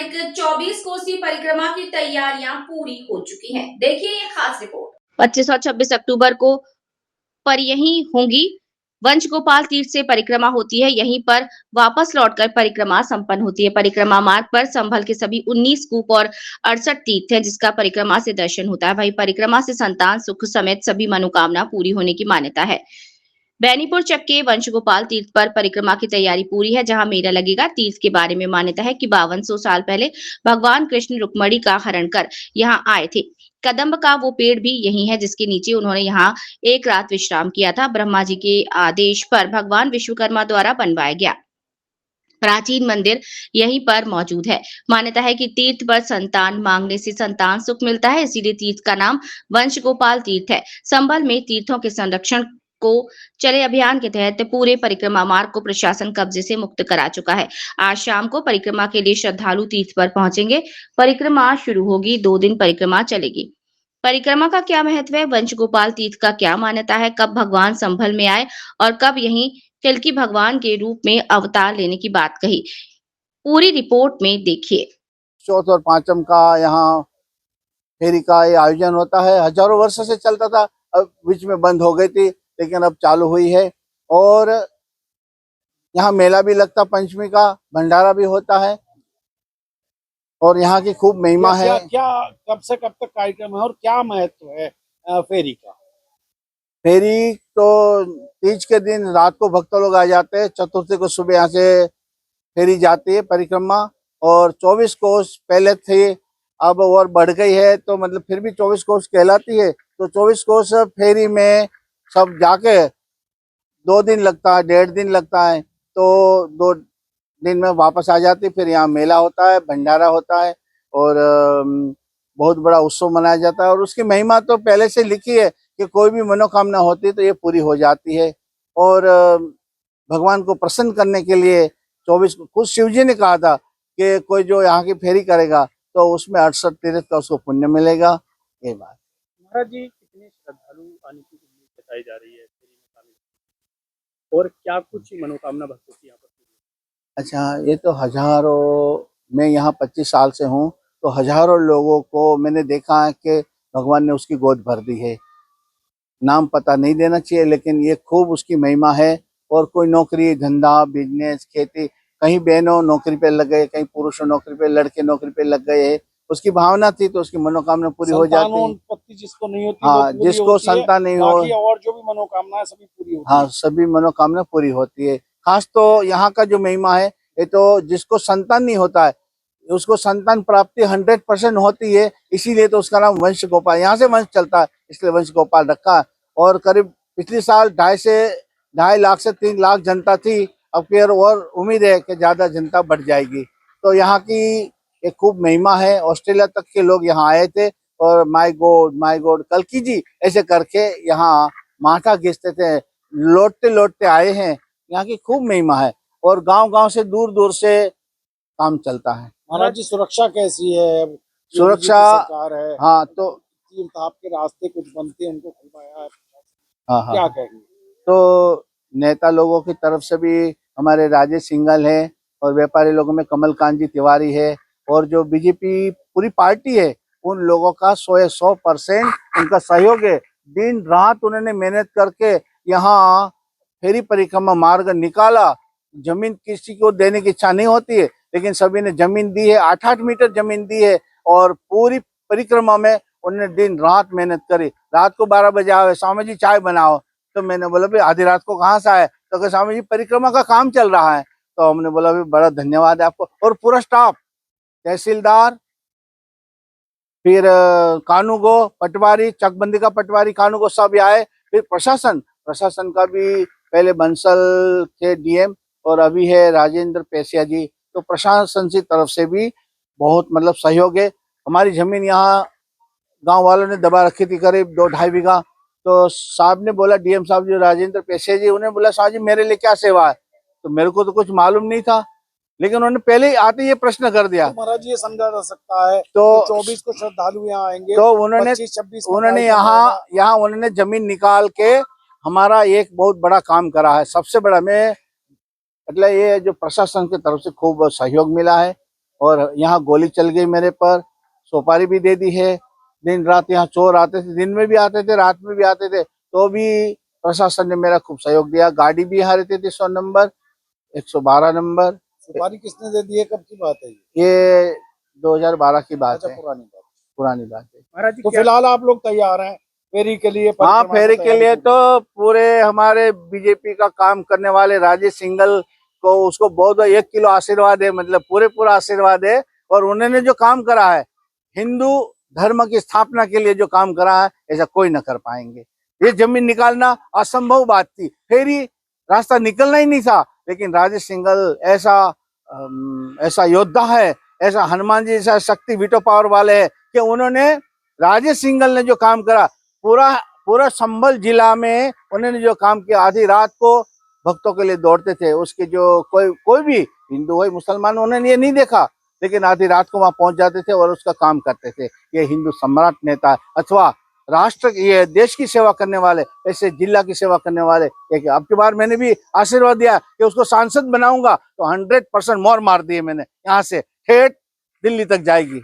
पारंपरिक 24 कोसी परिक्रमा की तैयारियां पूरी हो चुकी हैं। देखिए ये खास रिपोर्ट। 25 और 26 अक्टूबर को पर यहीं होंगी वंश गोपाल तीर्थ से परिक्रमा होती है। यहीं पर वापस लौटकर परिक्रमा संपन्न होती है। परिक्रमा मार्ग पर संभल के सभी 19 कूप और 68 तीर्थ है, जिसका परिक्रमा से दर्शन होता है। वहीं परिक्रमा से संतान सुख समेत सभी मनोकामना पूरी होने की मान्यता है। बैनीपुर चक्के वंश गोपाल तीर्थ पर परिक्रमा की तैयारी पूरी है, जहां मेला लगेगा। तीर्थ के बारे में मान्यता है कि 5200 साल पहले भगवान कृष्ण रुक्मणी का हरण कर यहाँ आए थे। कदम्ब का वो पेड़ भी यही है, जिसके नीचे उन्होंने यहाँ एक रात विश्राम किया था। ब्रह्मा जी के आदेश पर भगवान विश्वकर्मा द्वारा बनवाया गया प्राचीन मंदिर यहीं पर मौजूद है। मान्यता है कि तीर्थ पर संतान मांगने से संतान सुख मिलता है, इसीलिए तीर्थ का नाम वंश गोपाल तीर्थ है। संभल में तीर्थों के संरक्षण को चले अभियान के तहत पूरे परिक्रमा मार्ग को प्रशासन कब्जे से मुक्त करा चुका है। आज शाम को परिक्रमा के लिए श्रद्धालु तीर्थ पर पहुंचेंगे। परिक्रमा शुरू होगी, 2 दिन परिक्रमा चलेगी। परिक्रमा का क्या महत्व है, वंश गोपाल तीर्थ का क्या मान्यता है, कब भगवान संभल में आए और कब यहीं कल्कि भगवान के रूप में अवतार लेने की बात कही, पूरी रिपोर्ट में देखिए। चौथ और पांचम का यहाँ फेरी का ये आयोजन होता है। हजारों वर्ष से चलता था, अब बीच में बंद हो गई थी, लेकिन अब चालू हुई है। और यहाँ मेला भी लगता, पंचमी का भंडारा भी होता है और यहाँ की खूब महिमा है। क्या कब से कब तक कार्यक्रम है और क्या महत्व है फेरी का? फेरी तो तीज के दिन रात को भक्त लोग आ जाते हैं, चतुर्थी को सुबह यहाँ से फेरी जाती है परिक्रमा। और 24 कोस पहले थी, अब और बढ़ गई है, तो मतलब फिर भी 24 कोस कहलाती है। तो 24 कोस फेरी में सब जाके 2 दिन लगता है, 1.5 दिन लगता है, तो 2 दिन में वापस आ जाती। फिर यहाँ मेला होता है, भंडारा होता है और बहुत बड़ा उत्सव मनाया जाता है। और उसकी महिमा तो पहले से लिखी है कि कोई भी मनोकामना होती है तो ये पूरी हो जाती है। और भगवान को प्रसन्न करने के लिए 24 को खुद शिव जी ने कहा था कि कोई जो यहाँ की फेरी करेगा तो उसमें 68 तीर्थ का उसको पुण्य मिलेगा। ये बात। महाराज जी, कितने श्रद्धालु आने की उम्मीद बताई जा रही है फेरी में शामिल, और क्या कुछ मनोकामना भक्तों की यहाँ पर? अच्छा, ये तो हजारों, मैं यहाँ 25 साल से हूँ, तो हजारों लोगों को मैंने देखा है कि भगवान ने उसकी गोद भर दी है। नाम पता नहीं देना चाहिए, लेकिन ये खूब उसकी महिमा है। और कोई नौकरी धंधा बिजनेस खेती, कहीं बहनों नौकरी पे लग गए, कहीं पुरुषों नौकरी पे, लड़के नौकरी पे लग गए। उसकी भावना थी तो उसकी मनोकामना पूरी हो जाती है। जिसको नहीं होती, हाँ, जिसको संतान नहीं हो, और जो भी मनोकामना है सभी पूरी होती हाँ, है। सभी मनोकामना पूरी होती है। खास तो यहाँ का जो महिमा है, ये तो जिसको संतान नहीं होता है उसको संतान प्राप्ति 100% होती है। इसीलिए तो उसका नाम वंश गोपाल, यहाँ से वंश चलता है, इसलिए वंश गोपाल रखा है। और करीब पिछले साल 2.5 लाख से 3 लाख जनता थी। अब फिर और उम्मीद है कि ज्यादा जनता बढ़ जाएगी। तो यहाँ की एक खूब महिमा है। ऑस्ट्रेलिया तक के लोग यहाँ आए थे और माय गॉड कल्कि जी ऐसे करके यहाँ माथा घिसते थे, लौटते लौटते आए हैं। यहाँ की खूब महिमा है और गांव-गांव से दूर दूर से काम चलता है। महाराज जी, सुरक्षा कैसी है? सुरक्षा, सरकार है, हाँ, तो तीर्थ आपके रास्ते कुछ बनते हैं उनको खुलवाया है, हाँ, क्या कहेंगे? तो नेता लोगों की तरफ से भी हमारे राजेश सिंघल है और व्यापारी लोगों में कमल कांत जी तिवारी है और जो बीजेपी पूरी पार्टी है, उन लोगों का 100% उनका सहयोग है। दिन रात उन्होंने मेहनत करके यहाँ फेरी परिक्रमा मार्ग निकाला। जमीन किसी को देने की इच्छा नहीं होती है, लेकिन सभी ने जमीन दी है, 8-8 मीटर जमीन दी है और पूरी परिक्रमा में उन्होंने दिन रात मेहनत करी। रात को 12 बजे आए, स्वामी जी चाय बनाओ, तो मैंने बोला भाई आधी रात को कहाँ से आए, तो स्वामी जी परिक्रमा का काम चल रहा है। तो हमने बोला भाई बड़ा धन्यवाद है आपको। और पूरा स्टाफ, तहसीलदार, फिर कानूगो पटवारी, चकबंदी का पटवारी, कानूगो सब आए। फिर प्रशासन का भी पहले बंसल थे डीएम और अभी है राजेंद्र पेसिया जी। तो प्रशासन की तरफ से भी बहुत मतलब सहयोग है। हमारी जमीन यहाँ गांव वालों ने दबा रखी थी करीब 2-2.5 बीघा। तो साहब ने बोला, डीएम साहब जो राजेंद्र पेशे जी, उन्हें बोला साहब जी मेरे लिए क्या सेवा है। तो मेरे को तो कुछ मालूम नहीं था, लेकिन उन्होंने पहले ही आते ये प्रश्न कर दिया। तो महाराज ये समझा जा सकता है तो 24 को श्रद्धालु यहाँ आएंगे, तो उन्होंने 25-26 उन्होंने यहाँ उन्होंने जमीन निकाल के हमारा एक बहुत बड़ा काम करा है। सबसे बड़ा में मतलब ये जो प्रशासन की तरफ से खूब सहयोग मिला है और यहाँ गोली चल गई मेरे पर, सुपारी भी दे दी है। दिन रात यहाँ चोर आते थे, दिन में भी आते थे, रात में भी आते थे, तो भी प्रशासन ने मेरा खूब सहयोग दिया। गाड़ी भी यहाँ रहती थी 100 नंबर, 112 नंबर। सुपारी किसने दे दी है, कब की बात है ये 2012 की बात अच्छा, है, पुरानी बात है। महाराज जी तो क्या फिलहाल आप लोग तैयार हैं फेरी के लिए? हाँ, परिक्रमा फेरी को के तैयारी लिए पूरी? तो पूरे हमारे बीजेपी का काम करने वाले राजेश सिंघल को, उसको बहुत 1 किलो आशीर्वाद है, मतलब पूरा आशीर्वाद है। और उन्होंने जो काम करा है, हिंदू धर्म की स्थापना के लिए जो काम करा है, ऐसा कोई न कर पाएंगे। ये जमीन निकालना असंभव बात थी, फेरी रास्ता निकलना ही नहीं था। लेकिन राजेश सिंघल ऐसा योद्धा है, ऐसा हनुमान जी जैसा शक्ति वीटो पावर वाले है कि उन्होंने, राजेश सिंघल ने जो काम करा, पूरा संभल जिला में उन्होंने जो काम किया, आधी रात को भक्तों के लिए दौड़ते थे। उसके जो कोई भी हिंदू हो मुसलमान, उन्होंने ये नहीं देखा, लेकिन आधी रात को वहां पहुंच जाते थे और उसका काम करते थे। ये हिंदू सम्राट नेता अथवा राष्ट्र, ये देश की सेवा करने वाले, ऐसे जिला की सेवा करने वाले। एक अब की बार मैंने भी आशीर्वाद दिया कि उसको सांसद बनाऊंगा, तो 100% मोहर मार दिए मैंने, यहाँ से ठेठ दिल्ली तक जाएगी।